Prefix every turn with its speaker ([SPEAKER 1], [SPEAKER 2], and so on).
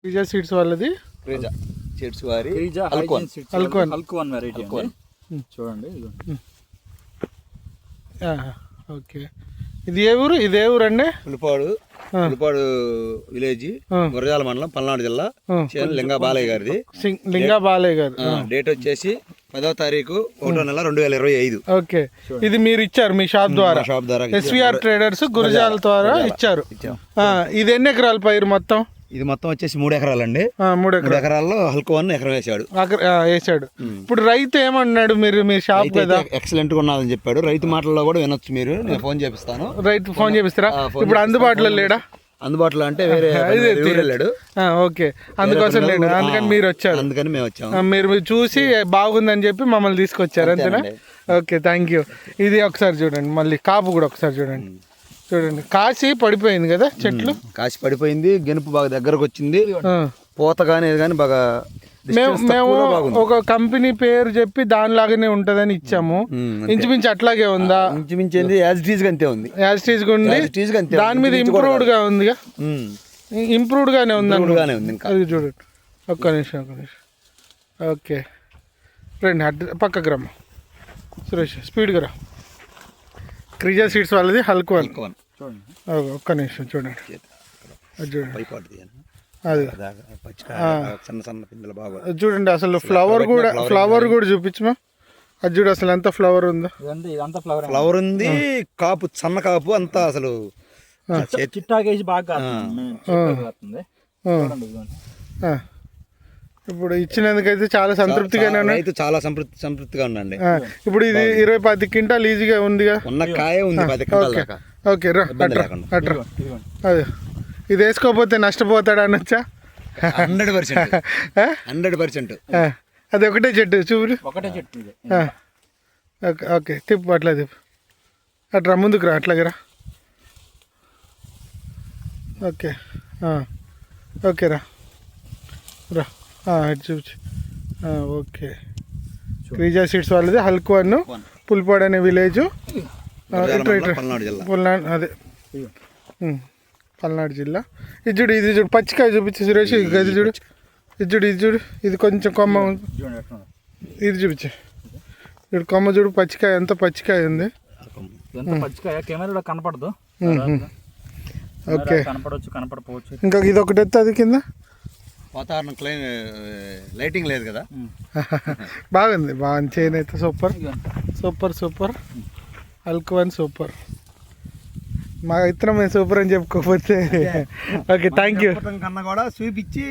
[SPEAKER 1] క్రీజా seeds వాళ్ళది.
[SPEAKER 2] క్రీజా seeds వారి
[SPEAKER 3] హల్క్వన్ variety చూడండి.
[SPEAKER 1] ఓకే, ఇది ఏ ఊరు? ఇది ఏ ఊరు అండి?
[SPEAKER 2] పులిపాడు విలేజ్, గురజాల మండలం, పల్నాడు జిల్లా, లింగా బాలయ్య గారిది.
[SPEAKER 1] లింగా బాలయ్య గారు.
[SPEAKER 2] డేట్ వచ్చేసి 10వ తారీఖు 1వ నెల 2025.
[SPEAKER 1] ఓకే, ఇది మీరు ఇచ్చారు మీ షాప్ ద్వారా? ఎస్విఆర్ ట్రేడర్స్ గురజాల ద్వారా ఇచ్చారు. ఇది ఎన్ని ఎకరాల పైరు మొత్తం?
[SPEAKER 2] ఇది మొత్తం వచ్చేసి 3 ఎకరాలండి. 3 ఎకరాల్లో హల్క్వన్ ఎకరం వేసాడు.
[SPEAKER 1] ఇప్పుడు రైతు ఏమన్నాడు? మీ షాప్ కదా
[SPEAKER 2] ఎక్సలెంట్ గా ఉన్నదని చెప్పాడు. రైతు మాటల్లో కూడా వినొచ్చు మీరు. నేను ఫోన్ చేపిస్తాను.
[SPEAKER 1] రైతు ఫోన్ చేపిస్తారా? ఇప్పుడు అందుబాటులో లేడా?
[SPEAKER 2] అందుబాటులో అంటే వేరే వెళ్ళాడు.
[SPEAKER 1] ఓకే, అందుకోసం లేడు, అందుకని మీరు వచ్చారు.
[SPEAKER 2] అందుకని మేము వచ్చాము.
[SPEAKER 1] మీరు చూసి బాగుందని చెప్పి మమ్మల్ని తీసుకొచ్చారు అంతేనా? Okay, thank you. ఇది ఒకసారి చూడండి, మళ్ళీ కాపు కూడా ఒకసారి చూడండి. కాసి పడిపోయింది కదా చెట్లు,
[SPEAKER 2] కాసి పడిపోయింది. గెనుపు బాగా దగ్గరకు వచ్చింది. పూత కానీ ఇది కానీ బాగా.
[SPEAKER 1] మేము ఒక కంపెనీ పేరు చెప్పి దానిలాగానే ఉంటదని ఇచ్చాము. ఇంచుమించు అట్లాగే ఉందా?
[SPEAKER 2] ఇంచుమించింది యాజ్ టీజ్ అంతే ఉంది.
[SPEAKER 1] యాజ్ టీజ్ గా ఉంది. దాని మీద ఇంప్రూవ్డ్ గా ఉంది. ఇంప్రూవ్డ్ గానే ఉంది. అది చూడండి. ఒక్క నిమిషం. ఓకే రండి, పక్కకు రమ్మ సురేష్, స్పీడ్గా రా. క్రీజా సీడ్స్ వాళ్ళది హల్క్వన్. ఒక్క నిమిషం చూడండి. అది చూడండి, అది చూడండి. అసలు ఫ్లవర్ కూడా చూపించమా? అది చూడు అసలు ఎంత ఫ్లవర్ ఉందో.
[SPEAKER 2] ఫ్లవర్ ఉంది, కాపు సన్న కాపు అంతా అసలు
[SPEAKER 3] చిట్టాకేసి బాగా.
[SPEAKER 1] ఇప్పుడు ఇచ్చినందుకైతే చాలా సంతృప్తిగానే ఉన్నాయి.
[SPEAKER 2] చాలా సంతృప్తిగా ఉండండి.
[SPEAKER 1] ఇప్పుడు ఇది 20-10 క్వింటాల్ ఈజీగా ఉందిగా.
[SPEAKER 2] ఉన్న కాయ ఉంది 10 క్వింటాల్ దాకా.
[SPEAKER 1] ఓకే రా, అట్రా. అదే, ఇది వేసుకోకపోతే నష్టపోతాడు అనొచ్చా?
[SPEAKER 2] 100%.
[SPEAKER 1] అది ఒకటే చెట్టు చూడు.
[SPEAKER 3] ఒకటే చెట్టు.
[SPEAKER 1] ఓకే, తిప్పు, అట్లా తిప్పు. అట్రా, ముందుకు రా, అట్లాగే రా. ఓకే ఓకే రా. ఇటు చూపించు. ఓకే, క్రీజా సీడ్స్ వాళ్ళది హల్క్వన్, పులిపాడు అనే విలేజ్, అదే పల్నాడు జిల్లా. ఇది చూడు పచ్చికాయ చూపించు సురేష్. ఇది చూడు. ఇది కొంచెం కొమ్మ. ఇది చూపించు. ఇప్పుడు కొమ్మ చూడు, పచ్చికాయ ఎంత పచ్చికాయ ఉంది.
[SPEAKER 3] కెమెరాలో కనపడదు.
[SPEAKER 1] ఓకే,
[SPEAKER 3] కనపడపోవచ్చు.
[SPEAKER 1] ఇంకా ఇది ఒకటి ఎత్తు, అది కింద
[SPEAKER 2] వాతావరణం లైటింగ్ లేదు కదా.
[SPEAKER 1] బాగుంది చేయను అయితే. సూపర్ హల్క్వన్ సూపర్. మా ఇతరం సూపర్ అని చెప్పుకోకపోతే. Okay, thank you.
[SPEAKER 2] కన్నా కూడా చూపించి